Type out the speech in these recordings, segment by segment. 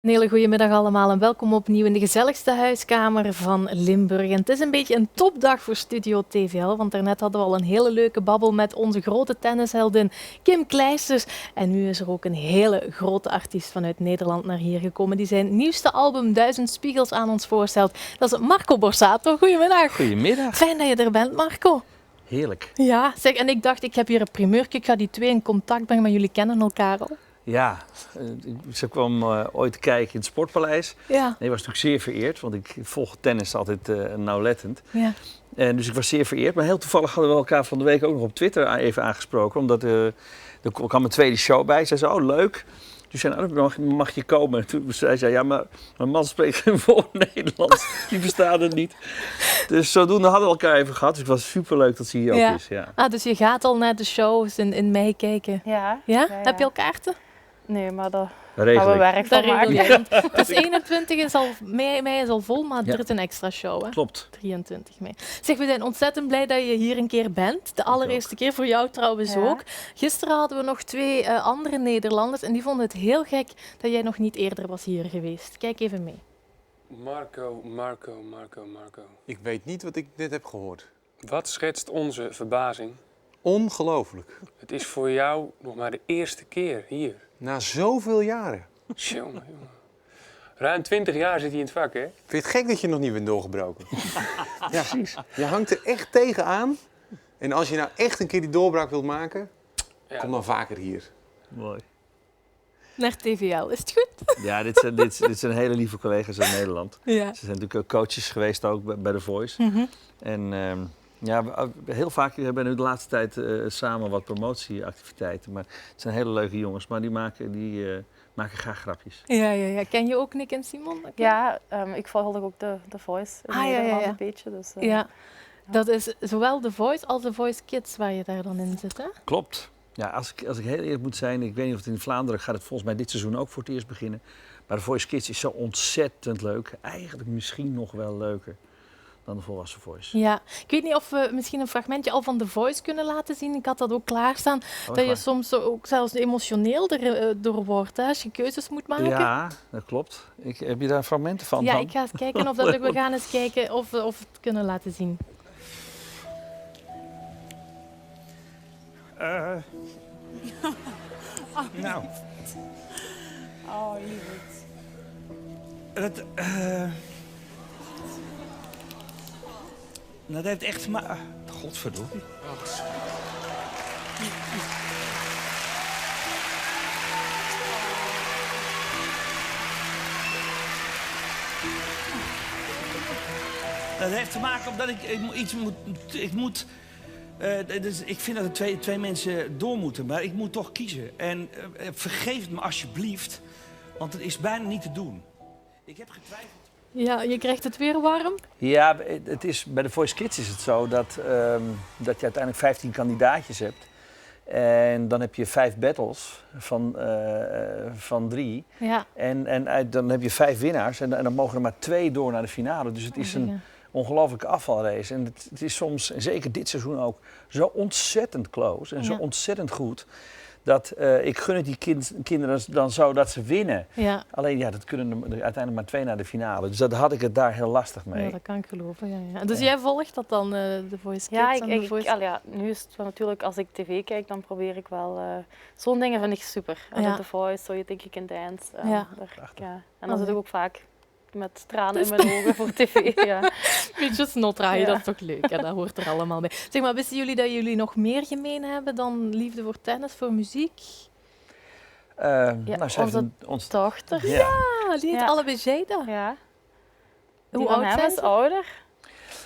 Een hele goede middag allemaal en welkom opnieuw in de gezelligste huiskamer van Limburg. En het is een beetje een topdag voor Studio TVL, want daarnet hadden we al een hele leuke babbel met onze grote tennisheldin Kim Clijsters. En nu is er ook een hele grote artiest vanuit Nederland naar hier gekomen die zijn nieuwste album 1000 Spiegels aan ons voorstelt. Dat is Marco Borsato. Goedemiddag. Goedemiddag. Fijn dat je er bent, Marco. Heerlijk. Ja, zeg, en ik dacht, ik heb hier een primeurtje, ik ga die twee in contact brengen, maar jullie kennen elkaar al. Ja, ze kwam ooit kijken in het Sportpaleis. Ja. Nee, ik was natuurlijk zeer vereerd, want ik volg tennis altijd nauwlettend. Ja. En dus ik was zeer vereerd. Maar heel toevallig hadden we elkaar van de week ook nog op Twitter even aangesproken. Omdat er kwam een tweede show bij. Zij zei, oh leuk. Dus zei, nou, mag je komen? En toen zei zij, ja, maar mijn man spreekt geen woord Nederlands. Die verstaan het niet. Dus zodoende hadden we elkaar even gehad. Dus het was superleuk dat ze hier ook is. Ja. Ah, dus je gaat al naar de shows in mei kijken. Ja. Ja? Ja. Heb je al kaarten? Nee, maar daar Regel gaan we ik. werk van Daar regel maken. je. Dus 21 is al, mei is al vol, maar er is een extra show, hè? Klopt. 23 mei. Zeg, we zijn ontzettend blij dat je hier een keer bent. De allereerste keer voor jou trouwens Ja. ook. Gisteren hadden we nog twee andere Nederlanders en die vonden het heel gek dat jij nog niet eerder was hier geweest. Kijk even mee. Marco. Ik weet niet wat ik net heb gehoord. Wat schetst onze verbazing? Ongelooflijk. Het is voor jou nog maar de eerste keer hier. Na zoveel jaren. Jongen. Ruim 20 jaar zit hij in het vak, hè? Vind je het gek dat je nog niet bent doorgebroken? Ja, precies. Je hangt er echt tegenaan. En als je nou echt een keer die doorbraak wilt maken, Ja. kom dan vaker hier. Mooi. Naar TVL, is het goed? Ja, dit zijn hele lieve collega's uit Nederland. Ja. Ze zijn natuurlijk ook coaches geweest ook bij The Voice. En ja, heel vaak hebben we nu de laatste tijd samen wat promotieactiviteiten. Maar het zijn hele leuke jongens, maar die maken graag grapjes. Ja. Ken je ook Nick en Simon? Ja, ik volg ook de Voice in Ah, ja, Nederland ja. een beetje. Dus, Ja, dat is zowel The Voice als The Voice Kids waar je daar dan in zit, hè? Klopt. Ja, als ik heel eerlijk moet zijn, ik weet niet of het in Vlaanderen gaat het volgens mij dit seizoen ook voor het eerst beginnen. Maar The Voice Kids is zo ontzettend leuk. Eigenlijk misschien nog wel leuker dan de volwassen Voice. Ja, ik weet niet of we misschien een fragmentje al van The Voice kunnen laten zien. Ik had dat ook klaarstaan. Dat je waar? soms ook zelfs emotioneel door wordt, hè, als je keuzes moet maken. Ja, dat klopt. Heb je daar fragmenten van? Ja, dan? ik ga eens kijken of dat lukt. We gaan eens kijken of we het kunnen laten zien. Nou. Oh, lieverd. Dat heeft echt maar. Godverdomme. Dat heeft te maken omdat ik moet. Dus ik vind dat er twee mensen door moeten, maar ik moet toch kiezen. En vergeef het me alsjeblieft, want het is bijna niet te doen. Ik heb getwijfeld. Ja, je krijgt het weer warm. Ja, het is, bij de Voice Kids is het zo dat je uiteindelijk 15 kandidaatjes hebt. En dan heb je 5 battles van 3. Ja. En dan heb je 5 winnaars en dan mogen er maar 2 door naar de finale. Dus het is een ongelooflijke afvalrace. En het is soms, en zeker dit seizoen ook, zo ontzettend close en zo ontzettend goed. Dat ik gun het die kinderen dan zo dat ze winnen. Ja. Alleen ja, dat kunnen er uiteindelijk maar 2 naar de finale. Dus dat had ik het daar heel lastig mee. Ja, dat kan ik geloven. Ja. Dus jij volgt dat dan, The Voice Kids Ja, en The Voice... nu is het wel natuurlijk, als ik tv kijk, dan probeer ik wel... Zo'n dingen vind ik super. Ja. The Voice, So You Think You Can Dance. Ja. Ja. En dan zit ik ook vaak met tranen in mijn ogen voor tv. Ja. Beetje snotdraaien, Ja. dat is toch leuk, hè? Dat hoort er allemaal bij. Zeg maar, wisten jullie dat jullie nog meer gemeen hebben dan liefde voor tennis, voor muziek? Ja, nou, zij onze ons dochter. ja. Ah, die heet Ja. allebei Jada. Ja. Hoe Die van oud hem zijn is ze? ouder.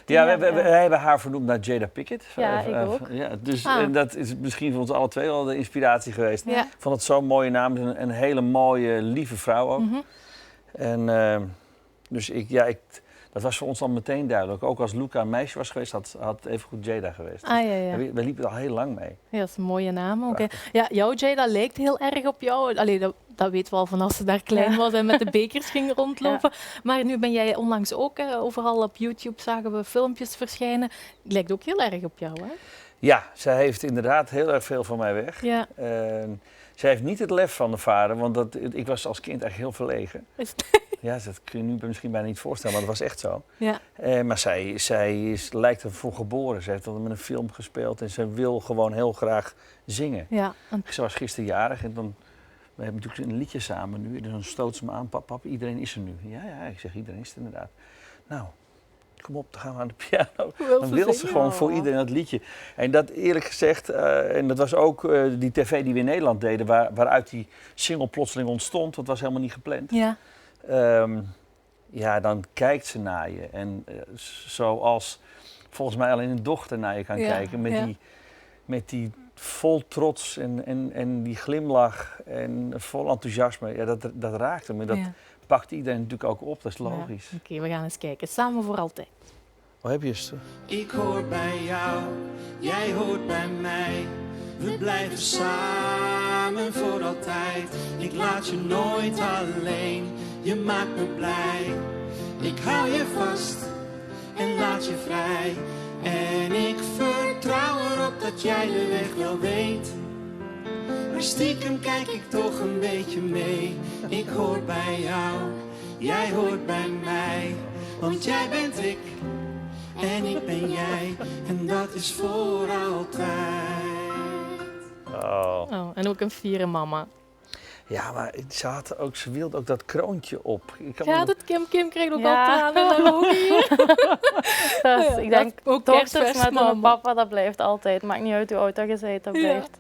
Ja, Ja, wij hebben haar vernoemd naar Jada Pinkett. Ja, ik ook. Ja, dus Ah. dat is misschien voor ons alle twee al de inspiratie geweest. Ja. Ik vond het zo'n mooie naam, een hele mooie, lieve vrouw ook. Mhm. En dus dat was voor ons al meteen duidelijk. Ook als Luca een meisje was geweest, had even goed Jada geweest. Ah, ja. We liepen er al heel lang mee. Ja, dat is een mooie naam ook. Hè. Prachtig. Ja, jouw Jada lijkt heel erg op jou. Allee, dat weten we al van als ze daar klein was en met de bekers ging rondlopen. Maar nu ben jij onlangs ook, overal op YouTube zagen we filmpjes verschijnen. Lijkt ook heel erg op jou, hè? Ja, zij heeft inderdaad heel erg veel van mij weg. Ja. Zij heeft niet het lef van de vader, want ik was als kind eigenlijk heel verlegen. Ja, dat kun je nu misschien bijna niet voorstellen, maar dat was echt zo. Ja. Maar zij lijkt ervoor geboren. Ze heeft al met een film gespeeld en ze wil gewoon heel graag zingen. Ja. Ze was gisteren jarig en dan... We hebben natuurlijk een liedje samen nu. Dus dan stoot ze me aan, pap, iedereen is er nu. Ja, ik zeg, iedereen is er inderdaad. Nou, kom op, dan gaan we aan de piano. Dan wil ze gewoon voor iedereen dat liedje. En dat eerlijk gezegd, en dat was ook die tv die we in Nederland deden, waaruit die single plotseling ontstond. Dat was helemaal niet gepland. Ja. Ja, dan kijkt ze naar je. En zoals volgens mij alleen een dochter naar je kan kijken. Met die vol trots en die glimlach en vol enthousiasme. Ja, dat raakt hem. En dat pakt iedereen natuurlijk ook op. Dat is logisch. Ja. Oké, we gaan eens kijken. Samen voor altijd. Wat heb je? Ik hoor bij jou, jij hoort bij mij. We blijven samen voor altijd. Ik laat je nooit alleen, je maakt me blij. Ik hou je vast en laat je vrij. En ik vertrouw erop dat jij de weg wel weet. Maar stiekem kijk ik toch een beetje mee. Ik hoor bij jou, jij hoort bij mij. Want jij bent ik en ik ben jij. En dat is voor altijd. Oh, en ook een fiere mama. Ja, maar ze wilde ook dat kroontje op. Ja, dat Kim krijgt ook Ja. al tranen in haar ogen hier. Dus ik denk, ook dochters kerstvers, met mama. een papa, dat blijft altijd. Maakt niet uit hoe oud dat je bent, dat Ja. blijft.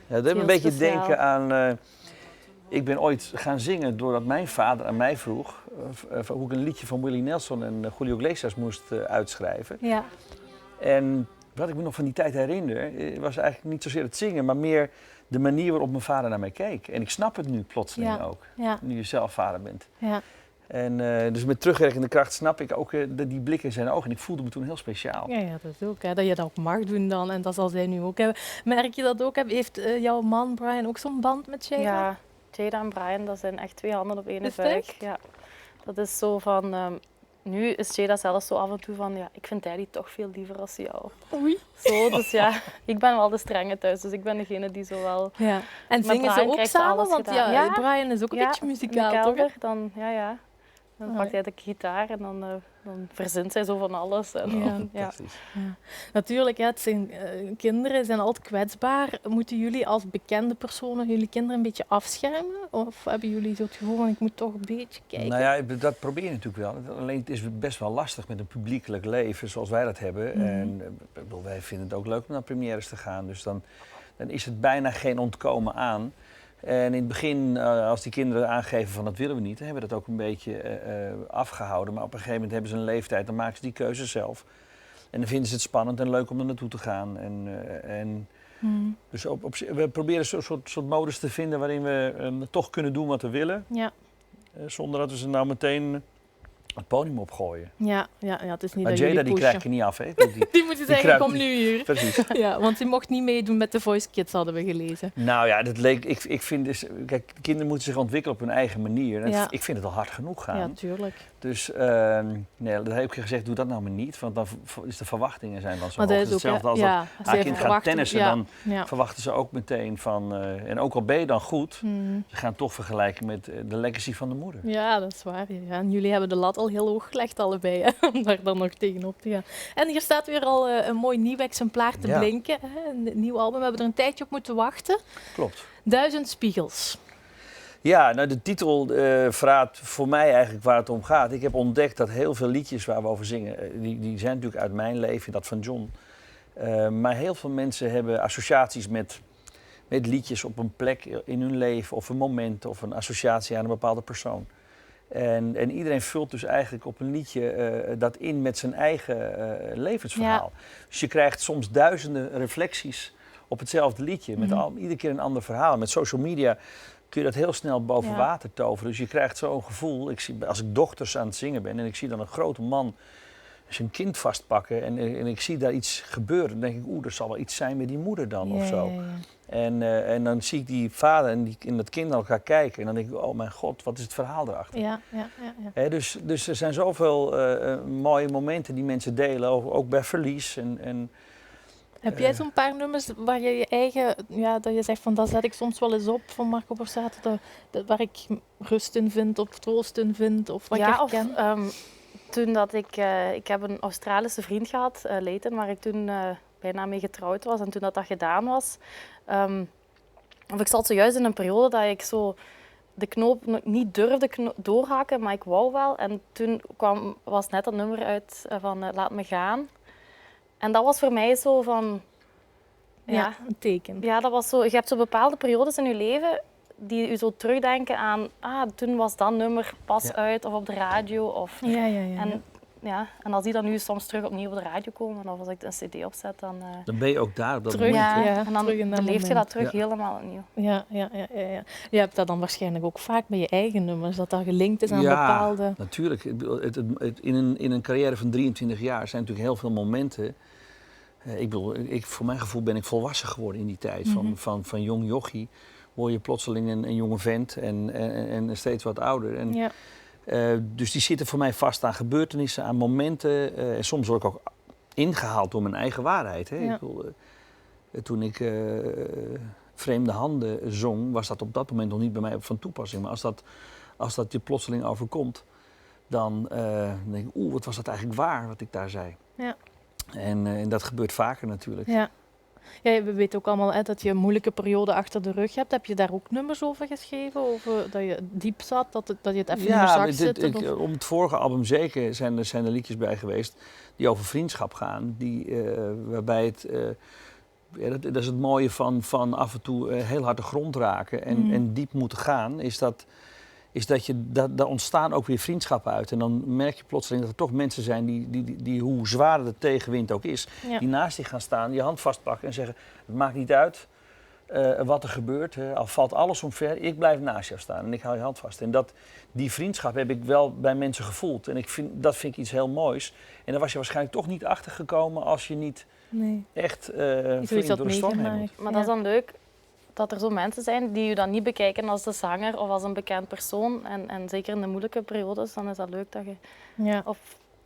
Ja, dat deed me een Heel beetje speciaal. denken aan... ik ben ooit gaan zingen doordat mijn vader aan mij vroeg... hoe ik een liedje van Willie Nelson en Julio Iglesias moest uitschrijven. Ja. En wat ik me nog van die tijd herinner... was eigenlijk niet zozeer het zingen, maar meer de manier waarop mijn vader naar mij keek. En ik snap het nu plotseling ook, Ja. nu je zelf vader bent. Ja. En dus met terugwerkende kracht snap ik ook die blik in zijn ogen. En ik voelde me toen heel speciaal. Ja, dat is ook. Hè, dat je dat ook mag doen dan. En dat zal zij nu ook hebben. Merk je dat ook? Heeft jouw man Brian ook zo'n band met Jada? Ja, Jada en Brian, dat zijn echt 2 handen op één Is het buik. echt? Ja. Dat is zo van... nu is Jada zelfs zo af en toe van... Ja, ik vind Daddy toch veel liever als jou. Oei. Zo, dus ja, ik ben wel de strenge thuis. Dus ik ben degene die zo wel... Ja. En Met zingen ze Brian ook krijgt ze samen? alles Want gedaan. ja, Ja. Brian is ook een beetje in de muzikaal, toch? kelder, dan, ja. Dan Ah, pakt hij de gitaar en dan verzint zij zo van alles. En, Ja. ja. Fantastisch. Natuurlijk, het zijn, kinderen zijn altijd kwetsbaar. Moeten jullie als bekende personen jullie kinderen een beetje afschermen? Of hebben jullie zo het gevoel van ik moet toch een beetje kijken? Nou ja, dat probeer je natuurlijk wel. Alleen het is best wel lastig met een publiekelijk leven zoals wij dat hebben. En ik bedoel, wij vinden het ook leuk om naar premières te gaan. Dus dan is het bijna geen ontkomen aan. En in het begin, als die kinderen aangeven van dat willen we niet, dan hebben we dat ook een beetje afgehouden. Maar op een gegeven moment hebben ze een leeftijd, dan maken ze die keuze zelf. En dan vinden ze het spannend en leuk om er naartoe te gaan. Dus we proberen een soort modus te vinden waarin we toch kunnen doen wat we willen. Ja. Zonder dat we ze nou meteen het podium opgooien. Ja, het is niet Maar dat Jada jullie die pushen. krijg je niet af, hè? Die moet je zeggen, kruipt- kom nu hier. Precies. Ja, want die mocht niet meedoen met de Voice Kids, hadden we gelezen. Nou ja, ik vind dus... Kijk, de kinderen moeten zich ontwikkelen op hun eigen manier. En Ja. Ik vind het al hard genoeg gaan. Ja, tuurlijk. Dus nee, dat heb ik gezegd, doe dat nou maar niet. Want dan is de verwachtingen zijn dan zo Maar hoog. dat Het is ook, hetzelfde als ja, dat ze haar heeft kind gaat verwacht- tennissen, ja, dan ja. verwachten ze ook meteen van... en ook al ben je dan goed, Mhm. ze gaan toch vergelijken met de legacy van de moeder. Ja, dat is waar. Ja. En jullie hebben de lat al heel hoog gelegd allebei, hè, om daar dan nog tegenop te gaan. En hier staat weer al een mooi nieuw exemplaar te Ja. blinken. Hè. Een nieuw album. We hebben er een tijdje op moeten wachten. Klopt. 1000 spiegels. Ja, nou de titel verraadt voor mij eigenlijk waar het om gaat. Ik heb ontdekt dat heel veel liedjes waar we over zingen, die zijn natuurlijk uit mijn leven, dat van John. Maar heel veel mensen hebben associaties met liedjes op een plek in hun leven of een moment of een associatie aan een bepaalde persoon. En iedereen vult dus eigenlijk op een liedje dat in met zijn eigen levensverhaal. Dus je krijgt soms duizenden reflecties op hetzelfde liedje. Met iedere keer een ander verhaal. Met social media kun je dat heel snel boven water toveren. Dus je krijgt zo'n gevoel. Als ik dochters aan het zingen ben en ik zie dan een grote man zijn kind vastpakken en ik zie daar iets gebeuren, dan denk ik, er zal wel iets zijn met die moeder dan of zo. Ja. En dan zie ik die vader en dat kind naar elkaar kijken en dan denk ik, oh mijn god, wat is het verhaal erachter? Ja. Hè, dus er zijn zoveel mooie momenten die mensen delen, ook bij verlies. Heb jij zo'n paar nummers waar je eigen, dat je zegt van dat zet ik soms wel eens op van Marco Borsato, waar ik rust in vind of troost in vind of wat ik herken? Toen dat ik heb een Australische vriend gehad, Leighton, waar ik toen bijna mee getrouwd was. En toen dat gedaan was, of ik zat zojuist in een periode dat ik zo de knoop niet durfde doorhaken, maar ik wou wel. En toen was net dat nummer uit van Laat me gaan. En dat was voor mij zo van... Ja, een teken. Ja, dat was zo... Je hebt zo bepaalde periodes in je leven die je zo terugdenken aan... toen was dat nummer pas uit of op de radio. Of, en als die dan nu soms terug opnieuw op de radio komen, of als ik een cd opzet, dan... Dan ben je ook daar op dat terug, moment. En dan beleef je dat terug helemaal opnieuw. Ja. Je hebt dat dan waarschijnlijk ook vaak met je eigen nummers, dat dat gelinkt is aan bepaalde... Ja, natuurlijk. In een carrière van 23 jaar zijn natuurlijk heel veel momenten. Voor mijn gevoel ben ik volwassen geworden in die tijd. Van jong jochie word je plotseling een jonge vent en steeds wat ouder. En, dus die zitten voor mij vast aan gebeurtenissen, aan momenten. En soms word ik ook ingehaald door mijn eigen waarheid. Hè. Ja. Toen ik Vreemde Handen zong, was dat op dat moment nog niet bij mij van toepassing. Maar als dat je plotseling overkomt, dan denk ik, wat was dat eigenlijk waar wat ik daar zei. Ja. En dat gebeurt vaker natuurlijk. Ja. Ja, we weten ook allemaal dat je een moeilijke periode achter de rug hebt. Heb je daar ook nummers over geschreven? Over dat je diep zat, dat je het even in je zak zit? Om het vorige album zeker zijn er liedjes bij geweest die over vriendschap gaan. Waarbij het... dat is het mooie van af en toe heel hard de grond raken en diep moeten gaan. Is dat daar ontstaan ook weer vriendschappen uit. En dan merk je plotseling dat er toch mensen zijn die hoe zwaar de tegenwind ook is, die naast je gaan staan, je hand vastpakken en zeggen, het maakt niet uit wat er gebeurt. Al valt alles omver, ik blijf naast jou staan en ik hou je hand vast. En die vriendschap heb ik wel bij mensen gevoeld. En dat vind ik iets heel moois. En daar was je waarschijnlijk toch niet achter gekomen als je niet echt zoiets had meegemaakt. Maar dat is dan leuk, dat er zo mensen zijn die je dan niet bekijken als de zanger of als een bekend persoon. En zeker in de moeilijke periodes, dan is dat leuk dat je... Ja.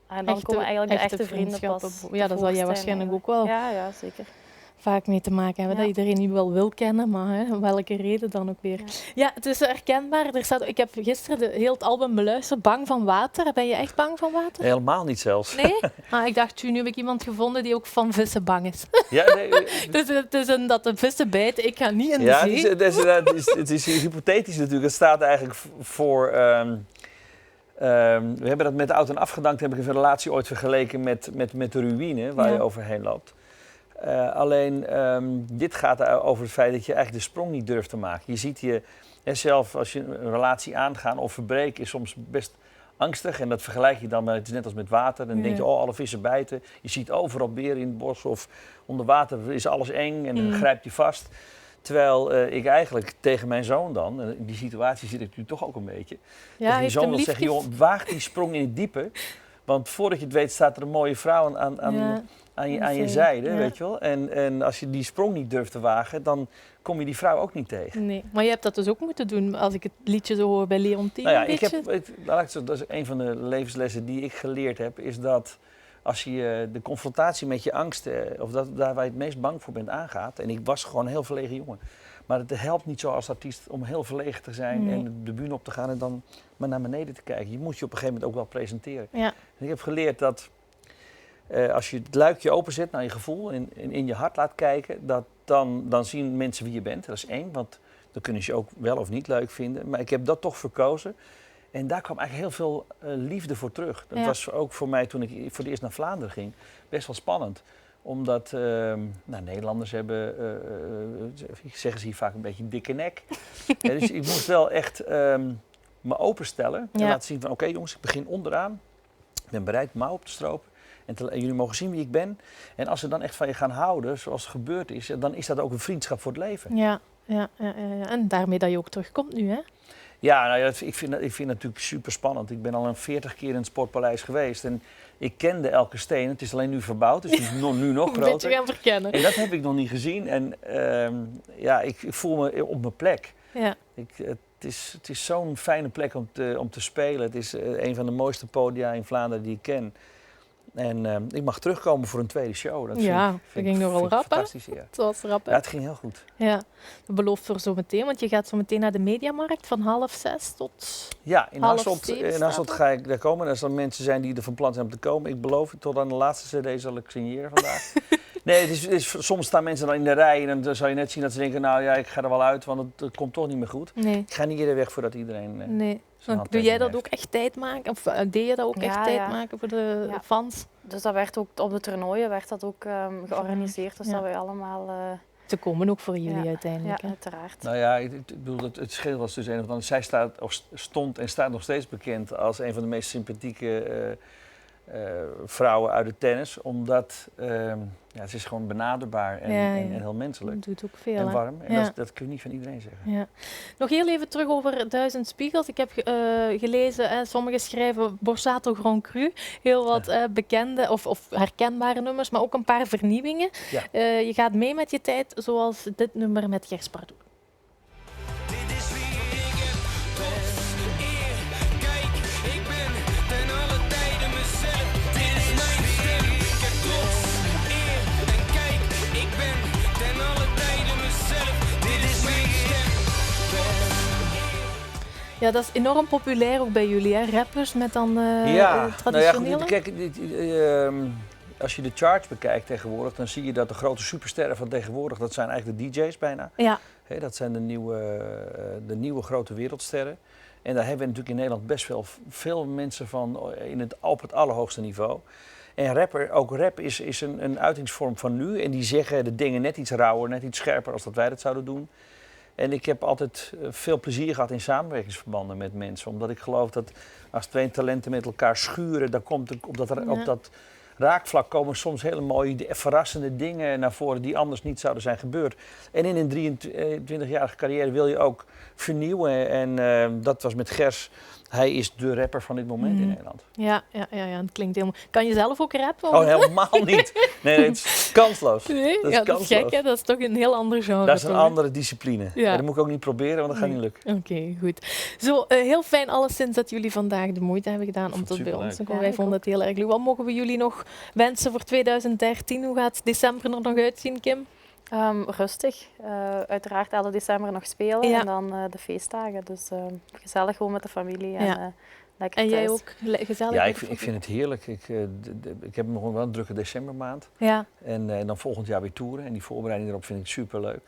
En dan komen eigenlijk de echte vrienden pas. Ja, dat zal jij waarschijnlijk ook wel ja, zeker. vaak mee te maken hebben. Dat iedereen niet wel wil kennen, maar om welke reden dan ook weer. Ja, het is herkenbaar. Ik heb gisteren heel het album beluisterd. Bang van water. Ben je echt bang van water? Helemaal niet zelfs. Nee? Ik dacht, nu heb ik iemand gevonden die ook van vissen bang is. Ja, nee. Dus het is dat de vissen bijten. Ik ga niet in de zee. Het is hypothetisch natuurlijk. Het staat eigenlijk voor... we hebben dat met Oud en Afgedankt, heb ik een relatie ooit vergeleken met de ruïne waar je overheen loopt. Alleen dit gaat over het feit dat je eigenlijk de sprong niet durft te maken. Je ziet zelf als je een relatie aangaan of verbreken is soms best angstig. En dat vergelijk je dan met, het is net als met water. Dan denk je, alle vissen bijten. Je ziet overal beren in het bos of onder water is alles eng en dan grijpt je vast. Terwijl ik eigenlijk tegen mijn zoon dan, in die situatie zit ik nu toch ook een beetje. Ja, tegen die zoon wil zeggen, joh, waag die sprong in het diepe. Want voordat je het weet staat er een mooie vrouw aan je zijde, weet je wel. En als je die sprong niet durft te wagen, dan kom je die vrouw ook niet tegen. Nee, maar je hebt dat dus ook moeten doen, als ik het liedje zo hoor bij Leontien. Nou ja, dat is een van de levenslessen die ik geleerd heb, is dat als je de confrontatie met je angsten, of daar waar je het meest bang voor bent, aangaat. En ik was gewoon een heel verlegen jongen. Maar het helpt niet zo als artiest om heel verlegen te zijn en de bühne op te gaan en dan maar naar beneden te kijken. Je moet je op een gegeven moment ook wel presenteren. Ja. En ik heb geleerd dat als je het luikje openzet naar je gevoel en in je hart laat kijken, dan zien mensen wie je bent. Dat is één, want dan kunnen ze je ook wel of niet leuk vinden. Maar ik heb dat toch verkozen. En daar kwam eigenlijk heel veel liefde voor terug. Dat was ook voor mij, toen ik voor het eerst naar Vlaanderen ging, best wel spannend. Omdat Nederlanders hebben, zeggen ze hier vaak, een beetje een dikke nek. Dus ik moest wel echt me openstellen. En laten zien van, oké, jongens, ik begin onderaan. Ik ben bereid mouw op te stropen. En jullie mogen zien wie ik ben. En als ze dan echt van je gaan houden, zoals het gebeurd is, dan is dat ook een vriendschap voor het leven. Ja. En daarmee dat je ook terugkomt nu, hè? Ja, ik vind het natuurlijk super spannend. Ik ben al 40 keer in het Sportpaleis geweest en ik kende elke steen. Het is alleen nu verbouwd, dus het is nu nog groter. Een beetje gaan verkennen. En dat heb ik nog niet gezien. En ik voel me op mijn plek. Ja. Het is zo'n fijne plek om te spelen. Het is een van de mooiste podia in Vlaanderen die ik ken. En ik mag terugkomen voor een tweede show. Dat Ja, vind dat ik- ging nogal vind ik rap, hè? fantastisch, ja. Het was rap, hè? Ja, het ging heel goed. Ja, dat belooft voor zometeen, want je gaat zo meteen naar de Mediamarkt van 5:30 tot... Ja, in 6:30 Hasselt staat er. ga ik daar komen. En als er mensen zijn die er van plan zijn om te komen, ik beloof het, tot aan de laatste cd zal ik signeren vandaag. Nee, soms staan mensen dan in de rij en dan zal je net zien dat ze denken, nou ja, ik ga er wel uit, want het komt toch niet meer goed. Nee, Ik ga niet eerder weg voordat iedereen nee. zijn Doe jij dat handtekening ook echt tijd maken? Of deed je dat ook echt Ja, tijd ja. maken voor de Ja. fans? Dus dat werd ook op de toernooien werd dat ook georganiseerd. Dus Ja. dat wij allemaal... Ze komen ook voor jullie ja, uiteindelijk. ja, hè? uiteraard. Nou ja, ik bedoel, het schil was dus een of ander. Zij stond en staat nog steeds bekend als een van de meest sympathieke vrouwen uit de tennis. Omdat ze is gewoon benaderbaar en, Ja, ja. en heel menselijk. Dat doet ook veel. En hè? warm. En Ja. dat kun je niet van iedereen zeggen. Ja. Nog heel even terug over 1000 Spiegels. Ik heb gelezen, sommigen schrijven Borsato Grand Cru. Heel wat bekende of herkenbare nummers, maar ook een paar vernieuwingen. Ja. Je gaat mee met je tijd, zoals dit nummer met Gers Pardoel. Dit is wie ik ben, eer. Kijk, ik ben ten alle tijden mezelf. Dit is mijn stem, ik heb trots, eer. En kijk, ik ben ten alle tijden mezelf. Dit is mijn stem. Ja, dat is enorm populair ook bij jullie, hè? Rappers met dan Nou ja, traditionele. goed, kijk, als je de charts bekijkt tegenwoordig, dan zie je dat de grote supersterren van tegenwoordig, dat zijn eigenlijk de DJ's bijna. Ja, Dat zijn de nieuwe grote wereldsterren. En daar hebben we natuurlijk in Nederland best wel veel mensen van op het allerhoogste niveau. En ook rap is een uitingsvorm van nu. En die zeggen de dingen net iets rauwer, net iets scherper als dat wij dat zouden doen. En ik heb altijd veel plezier gehad in samenwerkingsverbanden met mensen. Omdat ik geloof dat als twee talenten met elkaar schuren, dan komt op dat raakvlak komen soms hele mooie, verrassende dingen naar voren die anders niet zouden zijn gebeurd. En in een 23-jarige carrière wil je ook vernieuwen. En dat was met Gers. Hij is de rapper van dit moment in Nederland. ja, het klinkt helemaal... Kan je zelf ook rappen? Oh, helemaal niet. Nee, het is kansloos. Nee? Dat is Ja, dat is kansloos. gek, hè? Dat is toch een heel ander genre. Dat is een toch, hè? andere discipline. Ja. En dat moet ik ook niet proberen, want dat gaat niet lukken. Oké, goed. Zo, heel fijn alleszins dat jullie vandaag de moeite hebben gedaan om vond het tot bij superleuk. ons te komen. Ja, Wij ik vonden het heel erg leuk. Wat mogen we jullie nog wensen voor 2013? Hoe gaat december er nog uitzien, Kim? Rustig. Uiteraard 11 december nog spelen Ja. en dan de feestdagen. Dus gezellig gewoon met de familie en Ja. lekker En jij thuis. ook gezellig? Ja, ik vind het heerlijk. Ik heb nog wel een drukke decembermaand. Ja. En dan volgend jaar weer toeren. En die voorbereiding erop vind ik superleuk.